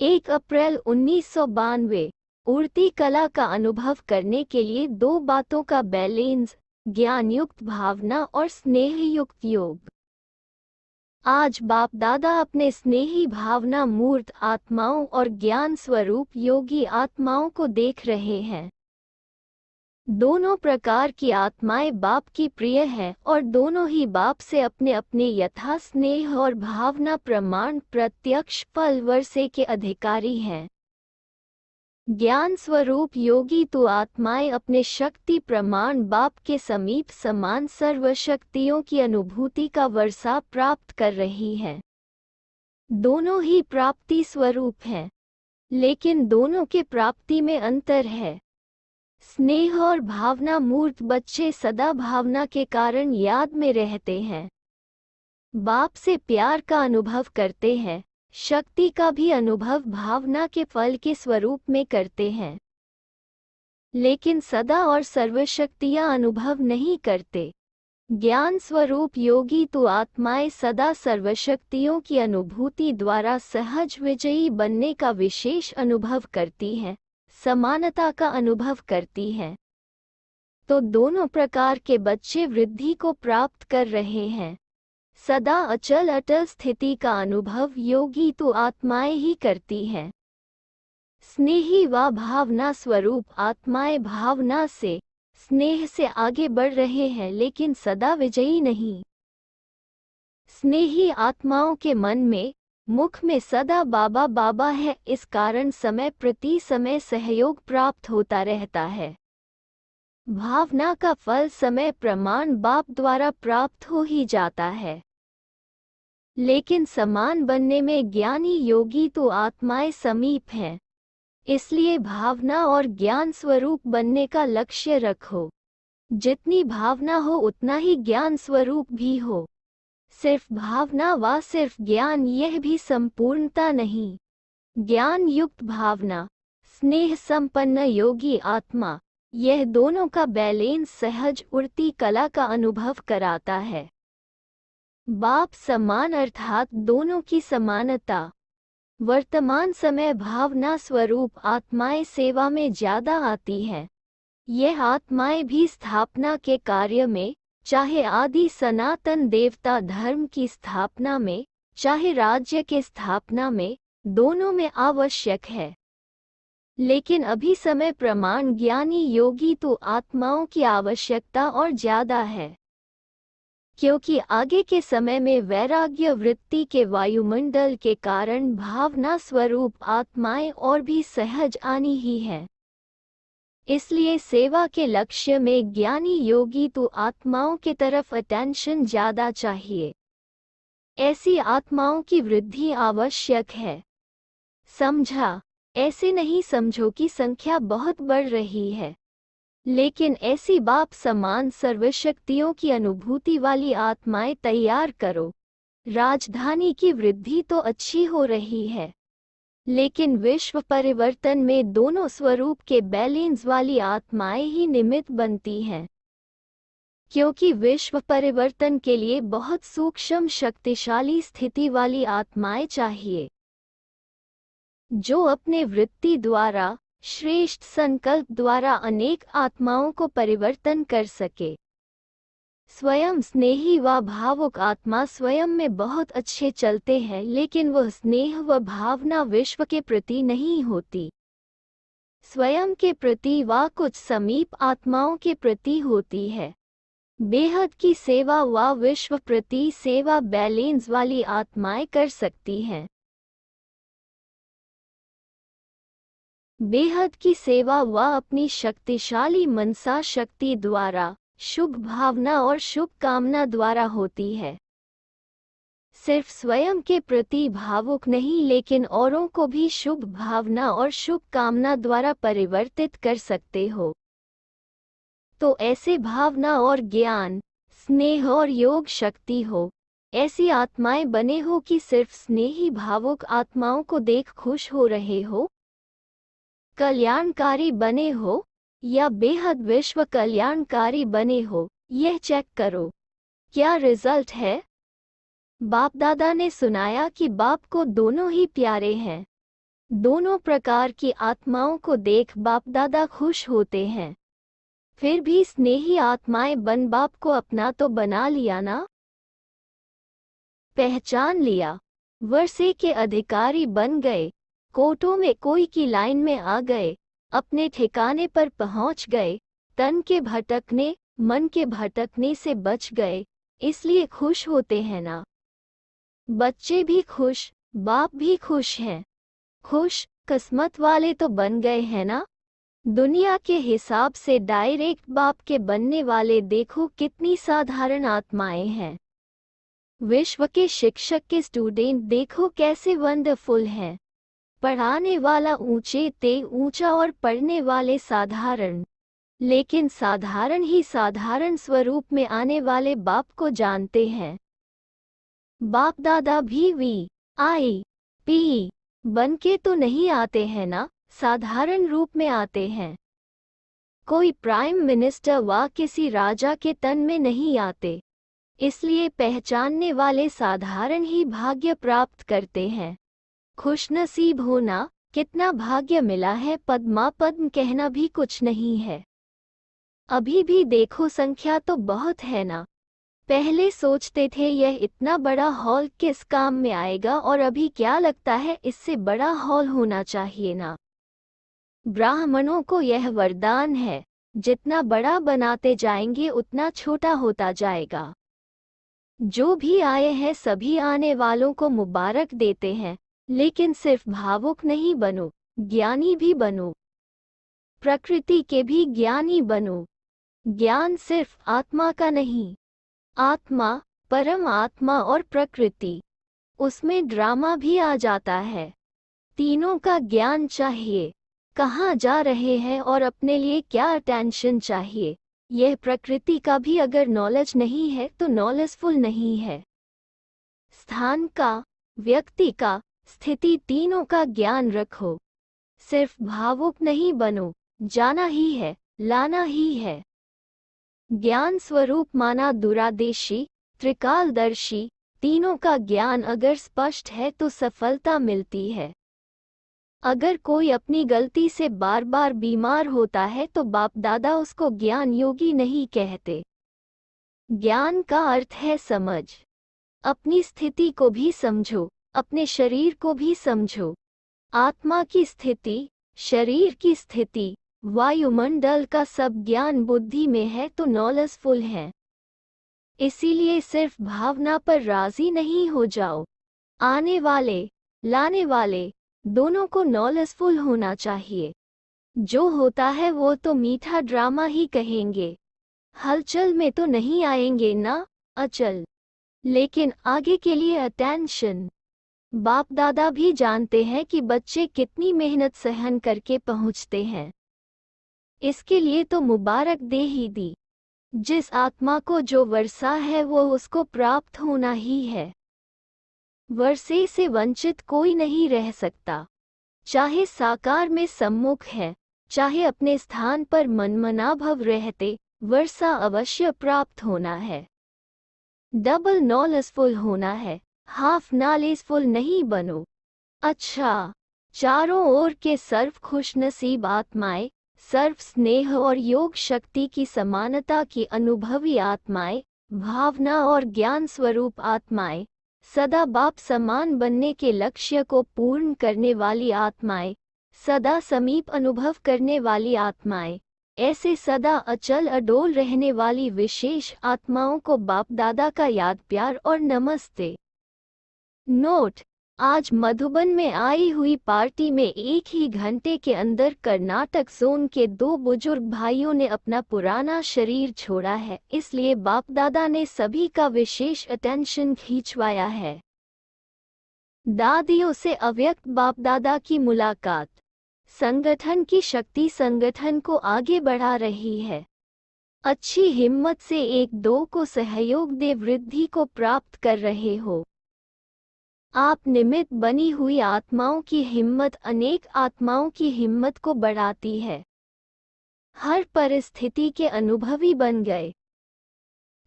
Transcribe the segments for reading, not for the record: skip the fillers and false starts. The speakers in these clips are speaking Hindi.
1 अप्रैल 1992 उड़ती कला का अनुभव करने के लिए 2 बातों का बैलेंस, ज्ञानयुक्त भावना और स्नेहयुक्त योग। आज बाप दादा अपने स्नेही भावना मूर्त आत्माओं और ज्ञान स्वरूप योगी आत्माओं को देख रहे हैं। दोनों प्रकार की आत्माएं बाप की प्रिय हैं और दोनों ही बाप से अपने अपने यथा स्नेह और भावना प्रमाण प्रत्यक्ष फल वर्षे के अधिकारी हैं। ज्ञान स्वरूप योगी तो आत्माएं अपने शक्ति प्रमाण बाप के समीप समान सर्वशक्तियों की अनुभूति का वर्षा प्राप्त कर रही हैं। दोनों ही प्राप्ति स्वरूप हैं, लेकिन दोनों के प्राप्ति में अंतर है। स्नेह और भावना मूर्त बच्चे सदा भावना के कारण याद में रहते हैं, बाप से प्यार का अनुभव करते हैं, शक्ति का भी अनुभव भावना के फल के स्वरूप में करते हैं, लेकिन सदा और सर्वशक्तियां अनुभव नहीं करते। ज्ञान स्वरूप योगी तो आत्माएं सदा सर्वशक्तियों की अनुभूति द्वारा सहज विजयी बनने का विशेष अनुभव करती हैं, समानता का अनुभव करती हैं। तो दोनों प्रकार के बच्चे वृद्धि को प्राप्त कर रहे हैं। सदा अचल अटल स्थिति का अनुभव योगी तो आत्माएं ही करती हैं। स्नेही व भावना स्वरूप आत्माएं भावना से, स्नेह से आगे बढ़ रहे हैं, लेकिन सदा विजयी नहीं। स्नेही आत्माओं के मन में, मुख में सदा बाबा बाबा है, इस कारण समय प्रति समय सहयोग प्राप्त होता रहता है। भावना का फल समय प्रमाण बाप द्वारा प्राप्त हो ही जाता है, लेकिन समान बनने में ज्ञानी योगी तो आत्माएं समीप हैं। इसलिए भावना और ज्ञान स्वरूप बनने का लक्ष्य रखो। जितनी भावना हो उतना ही ज्ञान स्वरूप भी हो। सिर्फ भावना व सिर्फ ज्ञान यह भी संपूर्णता नहीं। ज्ञान युक्त भावना, स्नेह संपन्न योगी आत्मा, यह दोनों का बैलेंस सहज उड़ती कला का अनुभव कराता है। बाप समान अर्थात दोनों की समानता। वर्तमान समय भावना स्वरूप आत्माएं सेवा में ज्यादा आती हैं। यह आत्माएं भी स्थापना के कार्य में, चाहे आदि सनातन देवता धर्म की स्थापना में, चाहे राज्य के स्थापना में, दोनों में आवश्यक है। लेकिन अभी समय प्रमाण ज्ञानी योगी तो आत्माओं की आवश्यकता और ज्यादा है, क्योंकि आगे के समय में वैराग्य वृत्ति के वायुमंडल के कारण भावना स्वरूप आत्माएं और भी सहज आनी ही है। इसलिए सेवा के लक्ष्य में ज्ञानी योगी तो आत्माओं के तरफ अटेंशन ज्यादा चाहिए। ऐसी आत्माओं की वृद्धि आवश्यक है। समझा? ऐसे नहीं समझो कि संख्या बहुत बढ़ रही है, लेकिन ऐसी बाप समान सर्वशक्तियों की अनुभूति वाली आत्माएं तैयार करो। राजधानी की वृद्धि तो अच्छी हो रही है, लेकिन विश्व परिवर्तन में दोनों स्वरूप के बैलेंस वाली आत्माएं ही निमित्त बनती हैं, क्योंकि विश्व परिवर्तन के लिए बहुत सूक्ष्म शक्तिशाली स्थिति वाली आत्माएं चाहिए, जो अपने वृत्ति द्वारा, श्रेष्ठ संकल्प द्वारा अनेक आत्माओं को परिवर्तन कर सके। स्वयं स्नेही व भावुक आत्मा स्वयं में बहुत अच्छे चलते हैं, लेकिन वह स्नेह व भावना विश्व के प्रति नहीं होती। स्वयं के प्रति व कुछ समीप आत्माओं के प्रति होती है। बेहद की सेवा व विश्व प्रति सेवा बैलेंस वाली आत्माएं कर सकती हैं। बेहद की सेवा व अपनी शक्तिशाली मनसा शक्ति द्वारा, शुभ भावना और शुभ कामना द्वारा होती है। सिर्फ स्वयं के प्रति भावुक नहीं, लेकिन औरों को भी शुभ भावना और शुभ कामना द्वारा परिवर्तित कर सकते हो। तो ऐसे भावना और ज्ञान, स्नेह और योग शक्ति हो, ऐसी आत्माएं बने हो कि सिर्फ स्नेही भावुक आत्माओं को देख खुश हो रहे हो। कल्याणकारी बने हो या बेहद विश्व कल्याणकारी बने हो, यह चेक करो। क्या रिजल्ट है? बाप दादा ने सुनाया कि बाप को दोनों ही प्यारे हैं। दोनों प्रकार की आत्माओं को देख बाप दादा खुश होते हैं। फिर भी स्नेही आत्माएं बन बाप को अपना तो बना लिया ना, पहचान लिया, वर्षे के अधिकारी बन गए, कोर्टों में कोई की लाइन में आ गए, अपने ठिकाने पर पहुंच गए, तन के भटकने मन के भटकने से बच गए, इसलिए खुश होते हैं ना। बच्चे भी खुश, बाप भी खुश हैं। खुश किस्मत वाले तो बन गए हैं ना। दुनिया के हिसाब से डायरेक्ट बाप के बनने वाले देखो कितनी साधारण आत्माएं हैं। विश्व के शिक्षक के स्टूडेंट देखो कैसे वंडरफुल हैं। पढ़ाने वाला ऊंचे ते ऊंचा और पढ़ने वाले साधारण, लेकिन साधारण ही साधारण स्वरूप में आने वाले बाप को जानते हैं। बाप दादा भी VIP बन के तो नहीं आते हैं ना, साधारण रूप में आते हैं। कोई प्राइम मिनिस्टर व किसी राजा के तन में नहीं आते, इसलिए पहचानने वाले साधारण ही भाग्य प्राप्त करते हैं। खुशनसीब होना, कितना भाग्य मिला है, पद्मा पद्म कहना भी कुछ नहीं है। अभी भी देखो संख्या तो बहुत है ना। पहले सोचते थे यह इतना बड़ा हॉल किस काम में आएगा, और अभी क्या लगता है इससे बड़ा हॉल होना चाहिए ना। ब्राह्मणों को यह वरदान है, जितना बड़ा बनाते जाएंगे उतना छोटा होता जाएगा। जो भी आए हैं सभी आने वालों को मुबारक देते हैं, लेकिन सिर्फ भावुक नहीं बनो, ज्ञानी भी बनो। प्रकृति के भी ज्ञानी बनो। ज्ञान सिर्फ आत्मा का नहीं, आत्मा, परम आत्मा और प्रकृति, उसमें ड्रामा भी आ जाता है। तीनों का ज्ञान चाहिए, कहाँ जा रहे हैं और अपने लिए क्या अटेंशन चाहिए। यह प्रकृति का भी अगर नॉलेज नहीं है तो नॉलेजफुल नहीं है। स्थान का, व्यक्ति का, स्थिति, तीनों का ज्ञान रखो। सिर्फ भावुक नहीं बनो, जाना ही है, लाना ही है। ज्ञान स्वरूप माना दूरादेशी, त्रिकालदर्शी, तीनों का ज्ञान अगर स्पष्ट है तो सफलता मिलती है। अगर कोई अपनी गलती से बार बार बीमार होता है तो बाप दादा उसको ज्ञान योगी नहीं कहते। ज्ञान का अर्थ है समझ। अपनी स्थिति को भी समझो, अपने शरीर को भी समझो। आत्मा की स्थिति, शरीर की स्थिति, वायुमंडल का सब ज्ञान बुद्धि में है तो नॉलेजफुल है। इसीलिए सिर्फ भावना पर राजी नहीं हो जाओ। आने वाले, लाने वाले, दोनों को नॉलेजफुल होना चाहिए। जो होता है वो तो मीठा ड्रामा ही कहेंगे, हलचल में तो नहीं आएंगे ना, अचल। लेकिन आगे के लिए अटेंशन। बाप दादा भी जानते हैं कि बच्चे कितनी मेहनत सहन करके पहुंचते हैं। इसके लिए तो मुबारक दे ही दी। जिस आत्मा को जो वर्षा है वो उसको प्राप्त होना ही है। वर्षे से वंचित कोई नहीं रह सकता। चाहे साकार में सम्मुख है, चाहे अपने स्थान पर मनमनाभव रहते, वर्षा अवश्य प्राप्त होना है। डबल नॉलेजफुल होना है, हाफ नॉलेजफुल नहीं बनो। अच्छा, चारों ओर के सर्व खुशनसीब आत्माएं, सर्व स्नेह और योग शक्ति की समानता की अनुभवी आत्माएं, भावना और ज्ञान स्वरूप आत्माएं, सदा बाप समान बनने के लक्ष्य को पूर्ण करने वाली आत्माएं, सदा समीप अनुभव करने वाली आत्माएं, ऐसे सदा अचल अडोल रहने वाली विशेष आत्माओं को बाप दादा का याद प्यार और नमस्ते। नोट: आज मधुबन में आई हुई पार्टी में एक ही घंटे के अंदर कर्नाटक जोन के 2 बुजुर्ग भाइयों ने अपना पुराना शरीर छोड़ा है, इसलिए बाप दादा ने सभी का विशेष अटेंशन खींचवाया है। दादियों से अव्यक्त बाप दादा की मुलाकात। संगठन की शक्ति संगठन को आगे बढ़ा रही है। अच्छी हिम्मत से एक दो को सहयोग दे वृद्धि को प्राप्त कर रहे हो। आप निमित्त बनी हुई आत्माओं की हिम्मत अनेक आत्माओं की हिम्मत को बढ़ाती है। हर परिस्थिति के अनुभवी बन गए।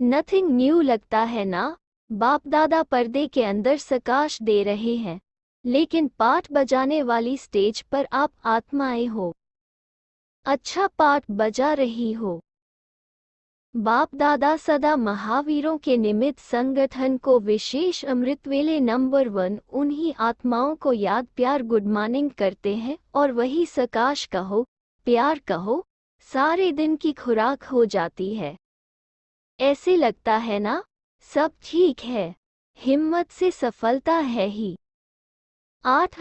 नथिंग न्यू लगता है ना। बाप दादा पर्दे के अंदर प्रकाश दे रहे हैं। लेकिन पाठ बजाने वाली स्टेज पर आप आत्माएं हो। अच्छा पाठ बजा रही हो। बाप दादा सदा महावीरों के निमित्त संगठन को विशेष अमृतवेले नंबर 1 उन्हीं आत्माओं को याद प्यार गुड मॉर्निंग करते हैं और वही सकाश कहो, प्यार कहो, सारे दिन की खुराक हो जाती है। ऐसे लगता है ना, सब ठीक है, हिम्मत से सफलता है ही। 8